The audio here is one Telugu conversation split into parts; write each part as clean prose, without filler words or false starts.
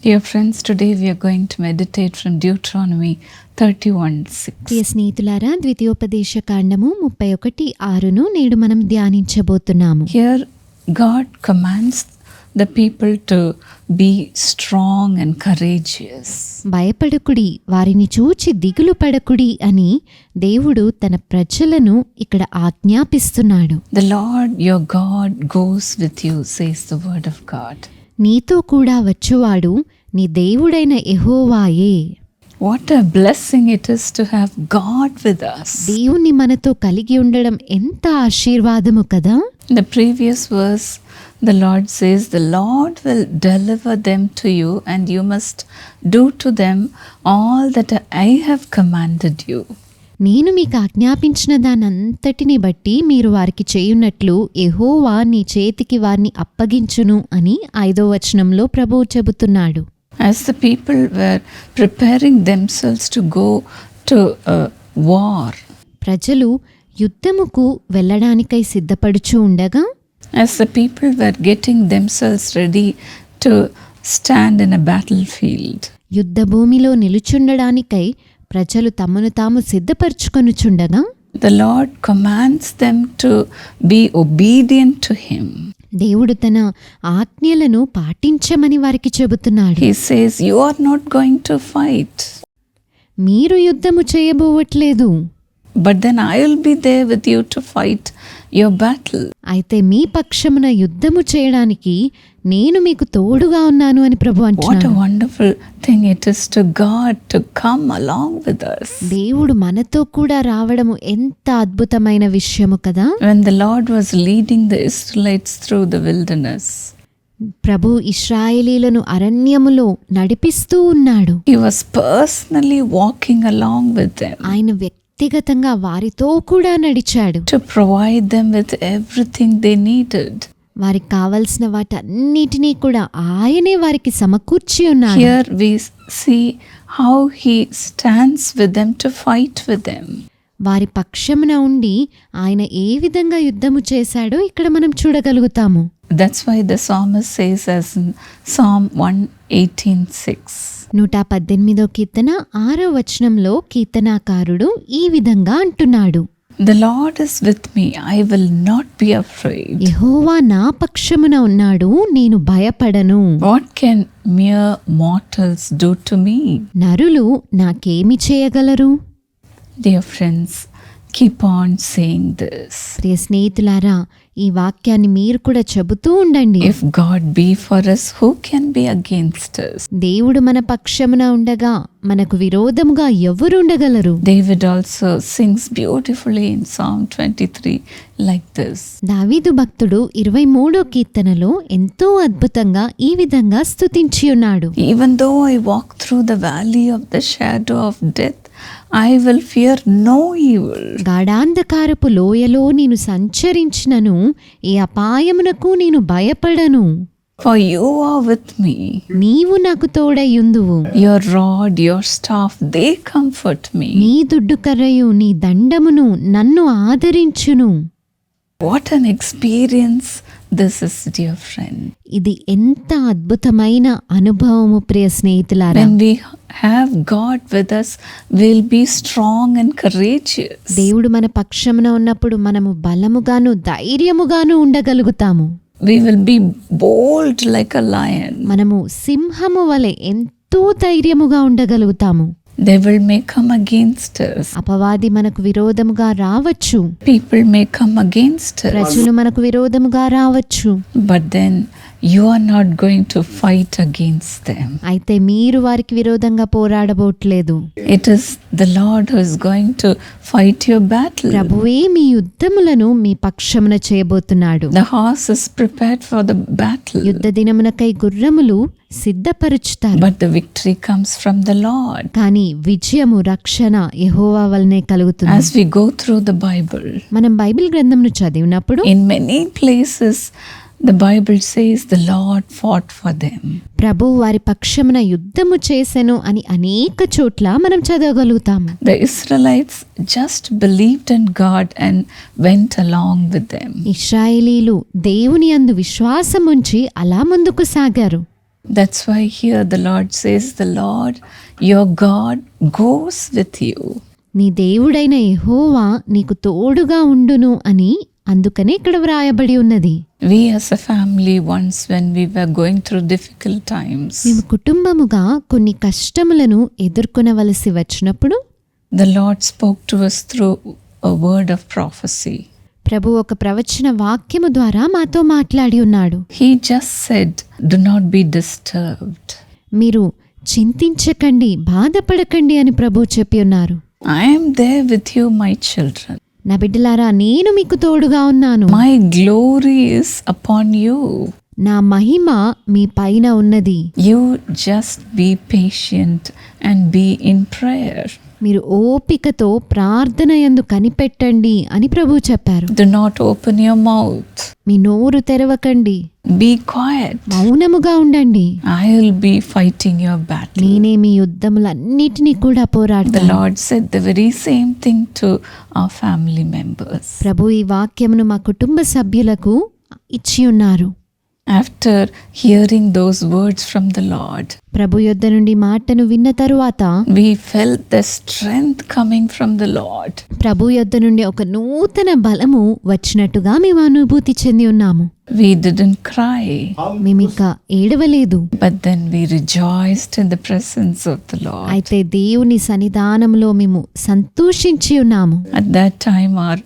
Dear friends, today we are going to meditate from Deuteronomy 31:6. ప్రియ స్నేహితులారా, ద్వితీయోపదేశ కాండము 31:6ను నేడు మనం ధ్యానించబోతున్నాము. Here God commands the people to be strong and courageous. భయపడకుడి, వారిని చూచి దిగులు పడకుడి అని దేవుడు తన ప్రజలను ఇక్కడ ఆజ్ఞాపిస్తున్నాడు. The Lord your God goes with you, says the word of God. నీతో కూడా వచ్చువాడు నీ దేవుడైన యెహోవాయే. What a blessing it is to have God with us. దేవుణ్ణి మనతో కలిగి ఉండడం ఎంత ఆశీర్వాదము కదా. In the previous verse, the Lord says, the Lord will deliver them to you and you must do to them all that I have commanded you. నేను మీకు ఆజ్ఞాపించిన దానంతటిని బట్టి మీరు వారికి చేయునట్లు యెహోవా నీ చేతికి వారిని అప్పగించును అని 5వ వచనంలో ప్రభువు చెబుతున్నాడు. As the people were preparing themselves to go to a war, ప్రజలు యుద్ధముకు వెళ్ళడానికై సిద్ధపడుచూ ఉండగా, as the people were getting themselves ready to stand in a battlefield, యుద్ధ భూమిలో నిలుచుండడానికై ప్రజలు తమను తాము సిద్ధపరచుకొనుచుండగా, the Lord commands them to be obedient to Him. దేవుడు తన ఆజ్ఞలను పాటించమని వారికి చెబుతున్నాడు. He says, you are not going to fight, మీరు యుద్ధము చేయబోవట్లేదు, but then I will be there with you to fight your battle. అయితే మీ పక్షమున యుద్ధము చేయడానికి నేను మీకు తోడుగా ఉన్నాను అని ప్రభు What a అంటున్నాడు. wonderful thing it is to God to come along with us. దేవుడు మనతో కూడా రావడము ఎంత అద్భుతమైన విషయము కదా. When the Lord was leading the Israelites through the wilderness, ప్రభు ఇశ్రాయేలీలను అరణ్యములో నడిపిస్తూ ఉన్నాడు. He was personally walking along with them ఆయన వ్యక్తిగతంగా వారితో కూడా నడిచాడు. to provide them with everything they needed. వారికి కావలసిన వాటన్నిటినీ కూడా ఆయనే వారికి సమకూర్చి ఉన్నాడు. Here we see how He stands with them to fight with them. వారి పక్షమున ఉండి ఆయన ఏ విధంగా యుద్ధము చేశాడో ఇక్కడ మనం చూడగలుగుతాము. That's why the psalmist says as in Psalm 118:6. 118వ కీర్తన 6వ వచనంలో కీర్తనాకారుడు ఈ విధంగా అంటున్నాడు, The Lord is with me, I will not be afraid. యెహోవా నా పక్షమున ఉన్నాడు, నేను భయపడను. What can mere mortals do to me? నరులు నాకేమి చేయగలరు? Dear friends, keep on saying this. ప్రియ స్నేహితులారా, ఈ వాక్యాన్ని మీరు కూడా చెబుతూ ఉండండి. If God be for us, who can be against us? దేవుడు మన పక్షమున ఉండగా మనకు విరోధముగా ఎవరు ఉండగలరు? David also sings beautifully in Psalm 23 like this. దావీదు భక్తుడు 23వ కీర్తనలో ఎంతో అద్భుతంగా ఈ విధంగా స్తుతించి ఉన్నాడు. Even though I walk through the valley of the shadow of death, I will fear no evil. గాఢాంధకారపు లోయలో నేను సంచరించినను ఏ అపాయమునకు నేను భయపడను. For you are with me. నీవు నాకు తోడయుందువు. Your rod, your staff, they comfort me. నీ దుడ్డు కర్రయు నీ దండమును నన్ను ఆదరించును. What an experience this is, dear friend. ఇది ఎంత అద్భుతమైన అనుభవము ప్రియ స్నేహితులారా. When we have God with us, we'll be strong and courageous. దేవుడు మన పక్షమున ఉన్నప్పుడు మనము బలముగాను ధైర్యముగాను ఉండగలుగుతాము. We will be bold like a lion. మనము సింహము వలె ఎంతో ధైర్యముగా ఉండగలుగుతాము. They will may come against us. అపవాది మనకు విరోధముగా రావచ్చు, People may come against us. ప్రజలు మనకు విరోధముగా రావచ్చు, But then you are not going to fight against them. అయితే మీరు వారికి విరోధంగా పోరాడబోట్లేదు. It is the Lord who is going to fight your battle. ప్రభువే మీ యుద్ధములను మీ పక్షమున చేయబోతున్నాడు. The horse is prepared for the battle, యుద్ధ దినమునకై గుర్రములు సిద్ధపరుచుతారు, but the victory comes from the Lord. కానీ విజయము రక్షణ యెహోవా వలనే కలుగుతుంది. As we go through the Bible, మనం బైబిల్ గ్రంథంను చదివినప్పుడు in many places the Bible says the Lord fought for them. ప్రభు వారి పక్షమున యుద్ధము చేసెను అని అనేక చోట్ల మనం చదవగలుగుతాము. The Israelites just believed in God and went along with them. ఇశ్రాయేలీలు దేవుని యందు విశ్వాసముంచి అలా ముందుకు సాగారు. That's why here the Lord says, the Lord your God goes with you. నీ దేవుడైన యెహోవా నీకు తోడుగా ఉండును అని అందుకనే ఇక్కడ వ్రాయబడి ఉన్నది. We as a family, once when we were going through difficult times, మేము కుటుంబముగా కొన్ని కష్టములను ఎదుర్కొనవలసి వచ్చినప్పుడు the Lord spoke to us through a word of prophecy. ప్రభు ఒక ప్రవచన వాక్యము ద్వారా మాతో మాట్లాడి ఉన్నాడు. He just said, do not be disturbed. మీరు చింతించకండి, బాధపడకండి అని ప్రభు చెప్పి ఉన్నారు. I am there with you, my children. నా బిడ్డలారా, నేను మీకు తోడుగా ఉన్నాను. My glory is upon you. నా మహిమ మీ పైన ఉన్నది. You just be patient and be in prayer. మీరు ఓపికతో ప్రార్థన యందు కనిపెట్టండి అని ప్రభు చెప్పారు. Do not open your mouth. మీ నోరు తెరవకండి, Be quiet. మౌనముగా ఉండండి. I will be fighting your battle. నేనే మీ యుద్ధములన్నిటినీ కూడా The పోరాడతాను. Lord said the very same thing to our family members. ప్రభు ఈ వాక్యమును మా కుటుంబ సభ్యులకు ఇచ్చి ఉన్నారు. After hearing those words from the Lord, ప్రభు యొద్ద నుండి మాటను విన్న తరువాత we felt the strength coming from the Lord. ప్రభు యొద్ద నుండి ఒక నూతన బలము వచ్చినట్టుగా మేము అనుభూతి చెంది ఉన్నాము. We didn't cry, మేమిక ఏడవలేదు, but then we rejoiced in the presence of the Lord. అయితే దేవుని సన్నిధానంలో మేము సంతోషించి ఉన్నాము. At that time, our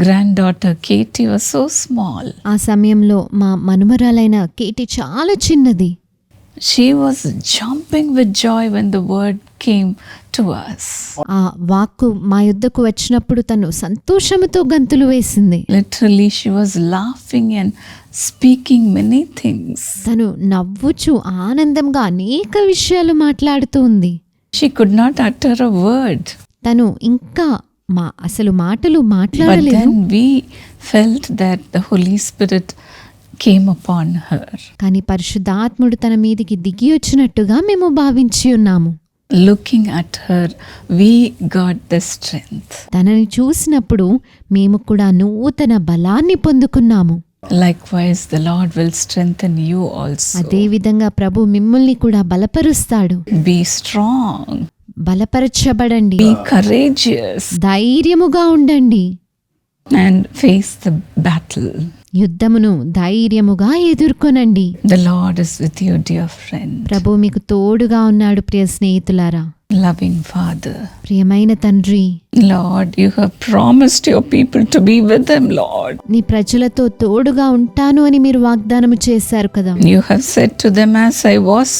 granddaughter Katie was so small. ఆ సమయంలో మా మనుమరాలైన కేటి చాలా చిన్నది. She was jumping with joy when the word came to us. ఆ వాక్కు మా యొద్దకు వచ్చినప్పుడు తను సంతోషముతో గంతులు వేసింది. Literally, she was laughing and speaking many things. తను నవ్వుచు ఆనందంగా అనేక విషయాలు మాట్లాడుతూ ఉంది. She could not utter a word. తను ఇంకా అసలు మాటలు But మాట్లాడలేదు. then we felt that the Holy Spirit came upon her. కానీ పరిశుద్ధాత్ముడు తన మీదికి దిగి వచ్చినట్టుగా మేము భావించి ఉన్నాము. Looking at her, we got the strength. తనని చూసినప్పుడు మేము కూడా నూతన బలాన్ని పొందుకున్నాము. Likewise, the Lord will strengthen you also. అదే విధంగా ప్రభు మిమ్మల్ని కూడా బలపరుస్తాడు. Be strong. బలపరచబడండి, Be courageous ధైర్యముగా ఉండండి, and face the battle. యుద్ధమును ధైర్యముగా ఎదుర్కొనండి. The Lord is with you, dear friend. ప్రభు మీకు తోడుగా ఉన్నాడు. ప్రియ స్నేహితులారా, Loving Father, ప్రియమైన తండ్రి, Lord, you have promised your people to be with them, Lord. నీ ప్రజలతో తోడుగా ఉంటాను అని మీరు వాగ్దానము చేశారు కదా. You have said to them, as I was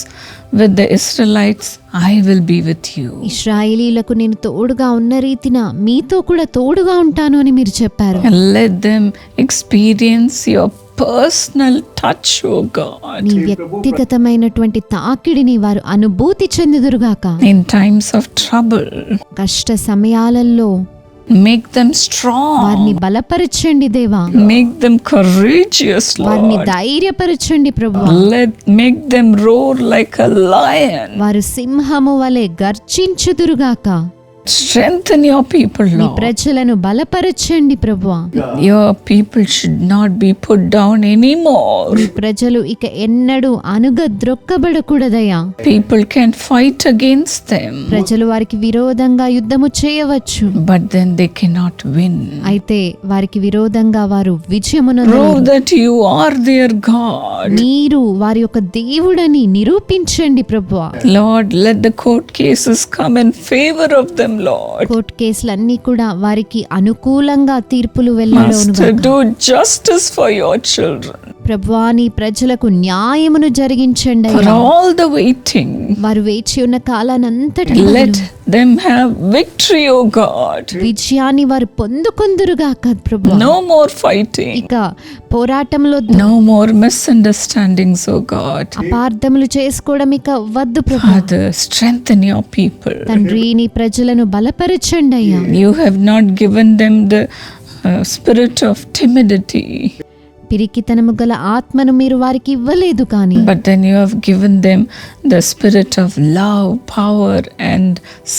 with the Israelites, I will be with you. ఇశ్రాయేలీలకు నేను తోడుగా ఉన్న రీతిన మీతో కూడా తోడుగా ఉంటాను అని మీరు చెప్పారు. And let them experience your personal touch, oh God. నీ వ్యక్తిగతమైనటువంటి తాకిడిని వారు అనుభూతి చెందుదురుగాక. In times of trouble, కష్ట సమయాలలో make them strong. వారిని బలపరచండి దేవా, Make them courageous, వారిని Lord. ధైర్యపరచండి ప్రభువా. Make them roar like a lion. వారు సింహము వలె గర్జించుదురుగాక. Strengthen your people, నీ Lord. ప్రజలను బలపరచండి ప్రభువా. Your people should not be put down anymore. నీ ప్రజలు ఇక ఎన్నడూ అణుగద్రొక్కబడకూడదయ్యా. People can fight against them, ప్రజలు వారికి విరోధంగా యుద్ధము చేయవచ్చు, but then they cannot win. అయితే వారికి విరోధంగా వారు విజయమును Prove that you are their God. మీరు వారి యొక్క దేవుడని నిరూపించండి ప్రభువా. Lord, let the court cases come in favor of them, Lord. Court కేసులన్నీ కూడా వారికి అనుకూలంగా తీర్పులు Master, వెల్లడవును. do justice for your children. ప్రభువా, నీ ప్రజలకు న్యాయమును జరిగించండి For అయ్యా. all the waiting, వారు వేచి ఉన్న కాలానంతటి let them have victory, O God. విజయాన్ని వారు పొందుకొందురుగాక ప్రభువా. No more fighting. ఇక పోరాటంలో No more misunderstandings, O God. అపార్థములు చేసుకోవడం ఇక వద్దు ప్రభువా. Father, strengthen your people. తండ్రి, నీ ప్రజలను బలపరచండి అయ్యా. You have not given them the spirit of timidity, పిరికితనము గల ఆత్మను మీరు వారికి ఇవ్వలేదు, కానీ but then you have given them the spirit of love, power, and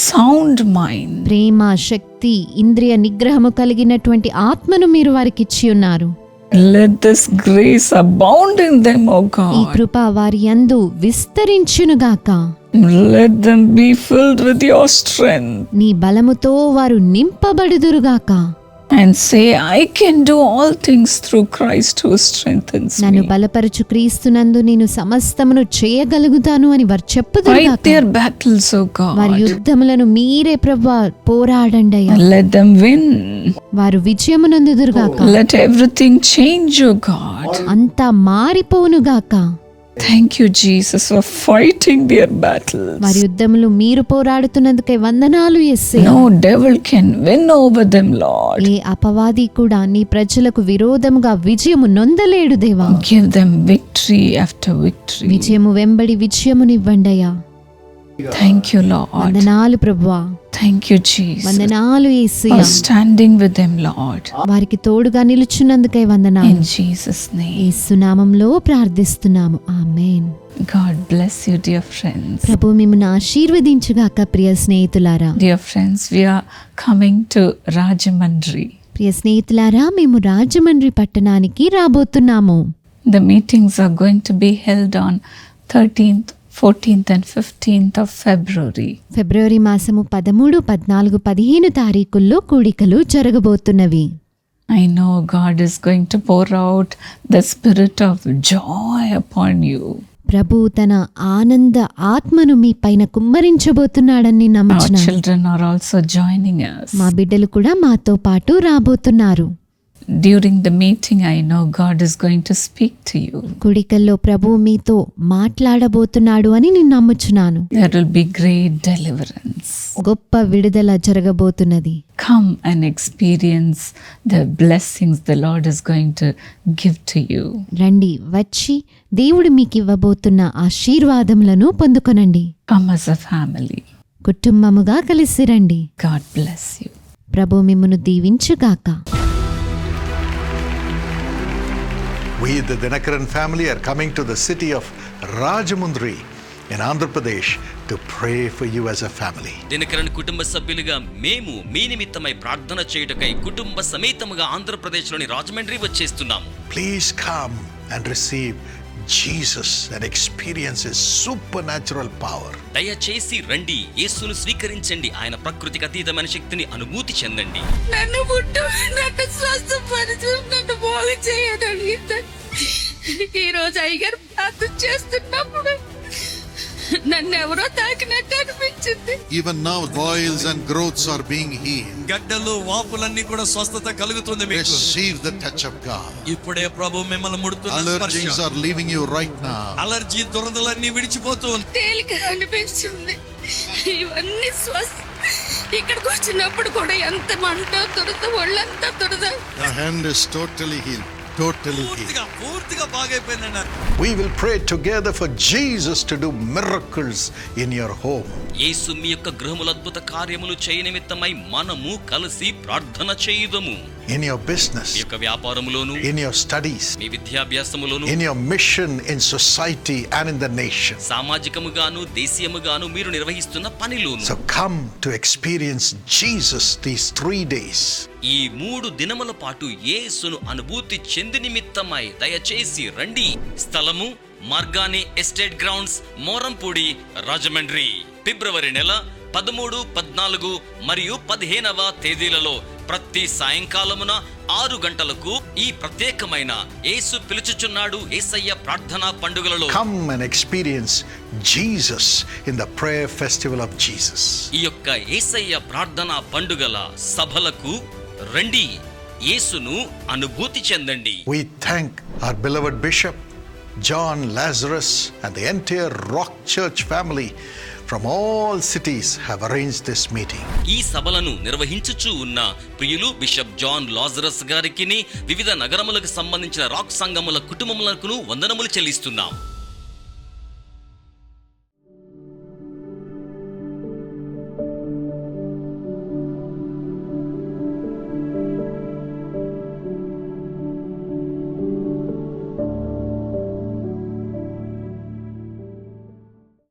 sound mind. ప్రేమ, శక్తి, ఇంద్రియ నిగ్రహము కలిగినటువంటి ఆత్మను మీరు వారికి ఇచ్చి ఉన్నారు. Let this grace abound in them, O ఈ God. కృప వారి యందు విస్తరించునుగాక. Let them be filled with your strength నీ బలముతో వారు నింపబడుదురుగాక. and say, I can do all things through Christ who strengthens నన్ను me. బలపరచు క్రీస్తునందు నేను సమస్తమును చేయగలుగుతాను అని వారు Fight చెప్పుదురుగాక. their battles, O వారి God. యుద్ధములను మీరే ప్రభువా పోరాడండి అయ్యా. And let them win. వారు విజయమునందుదురుగాక. Let everything change, O God. అంతా మారిపోవునుగాక. Thank you, Jesus, for fighting their battles. వారి యుద్ధములు మీరు పోరాడుతున్నందుకే వందనాలు యేసయ్యా. No devil can win over them, Lord. ఏ అపవాది కూడా నీ ప్రజలకు విరోధముగా విజయము నొందలేడు దేవా. Give them victory after victory. విజయము వెంబడి విజయమునివ్వండయ్యా. Thank you, Lord. వందనాలు ప్రభువా. Thank you, Jesus, వందనాలు యేసయ్యా. for standing with them, Lord. వారికి తోడుగా నిలుచున్నందుకై వందనాలు. In Jesus' name. యేసు నామములో ప్రార్థిస్తున్నాము. ఆమేన్. God bless you, dear friends. ప్రభు మిమ్మును ఆశీర్వదించుగాక. ప్రియ స్నేహితులారా, Dear friends, we are coming to Rajamandri. ప్రియ స్నేహితులారా, మేము రాజమండ్రి పట్టణానికి రాబోతున్నాము. The meetings are going to be held on 13th, 14th and 15th of February. ఫిబ్రవరి మాసము 13, 14, 15 తారీఖుల్లో కూడికలు జరగబోతున్నవి. I know God is going to pour out the spirit of joy upon you. ప్రభు తన ఆనంద ఆత్మను మీ పైన కుమ్మరించబోతున్నాడని Our నమ్ముచున్నాను. children are also joining us. మా బిడ్డలు కూడా మాతో పాటు రాబోతున్నారు. During the meeting, I know God is going to speak to you. కూడికల్లో ప్రభు మీతో మాట్లాడబోతున్నాడు అని నేను నమ్ముచున్నాను. There will be great deliverance. గొప్ప విడుదల జరగబోతున్నది. Come and experience the blessings the Lord is going to give to you. రండి, వచ్చి దేవుడు మీకు ఇవ్వబోతున్న ఆశీర్వాదములను పొందుకొనండి. Come as a family. కుటుంబముగా కలిసి రండి. God bless you. ప్రభు మిమ్మును దీవించుగాక. We, the Dinakaran family, are coming to the city of Rajamundry in Andhra Pradesh to pray for you as a family. Dinakaran కుటుంబ సభ్యులుగా మేము మీ నిమిత్తమై ప్రార్థన చేయుటకై కుటుంబ సమేతముగా ఆంధ్రప్రదేశ్లోని Rajahmundry వచ్చేస్తున్నాము. Please come and receive Jesus and experience His supernatural power. దయచేసి రండి, యేసును స్వీకరించండి, ఆయన ప్రకృతికి అతీతమైన శక్తిని అనుభూతి చెందండి. నన్ను ముట్టు, నన్ను స్వస్థపరచు, నన్ను బాగు చేయని ఈ రోజు అయ్యగారు ప్రార్థన చేస్తున్నప్పుడు నన్ను ఎవరో తాకినట్టు అనిపించింది. Even now boils and growths are being healed. గడ్డలు వాపులన్నీ కూడా స్వస్థత కలుగుతుంది మీకు. Receive the touch of God. ఇప్పుడే ప్రభు మిమ్మల్ని ముడుతున్న Allergies స్పర్శ. are leaving you right now. అలర్జీ దురదలన్నీ విడిచిపోతూ ఉంది. తేలిక అనిపించింది. ఇవన్నీ ఇక్కడికి వచ్చినప్పుడు కూడా ఎంత మంట తురద, ఒళ్ళంతా తురద. The hand is totally healed. Totally healed. పూర్తిగా బాగైపోయిందండి. We will pray together for Jesus to do miracles in your home. యేసు మీ యొక్క గృహముల అద్భుత కార్యములు చేయ నిమిత్తమై మనము కలిసి ప్రార్థన చేయుదము. In your business, మీ యొక్క వ్యాపారములోను, in your studies, me విద్యాభ్యాసములోను, in your mission in society and in the nation. సామాజికముగాను దేశీయముగాను మీరు నిర్వహిస్తున్న పనిలోను. So come to experience Jesus these 3 days. ఈ 3 దినముల పాటు యేసును అనుభూతి చెంది నిమిత్తమై దయచేసి రండి. స్థలము మార్గాని ఎస్టేట్ గ్రౌండ్స్, మోరంపూడి, రాజమండ్రి. ఫిబ్రవరి నెల 13, 14 మరియు 15వ తేదీలలో ప్రతి సాయంకాలమున 6 గంటలకు ఈ ప్రత్యేకమైన యేసు పిలుచుచున్నాడు యేసయ్య ప్రార్థనా పండుగలలో Come and experience Jesus in the prayer festival of Jesus. ఈ యొక్క యేసయ్య ప్రార్థనా పండుగల సభలకు రండి, యేసును అనుభూతి చెందండి. We thank our beloved Bishop John Lazarus and the entire Rock Church family from all cities have arranged this meeting. ఈ సభలను నిర్వహించుచూ ఉన్న ప్రియులు బిషప్ జాన్ లాజరస్ గారికి వివిధ నగరములకు సంబంధించిన రాక్ సంఘముల కుటుంబములకు వందనములు చెల్లిస్తున్నాం.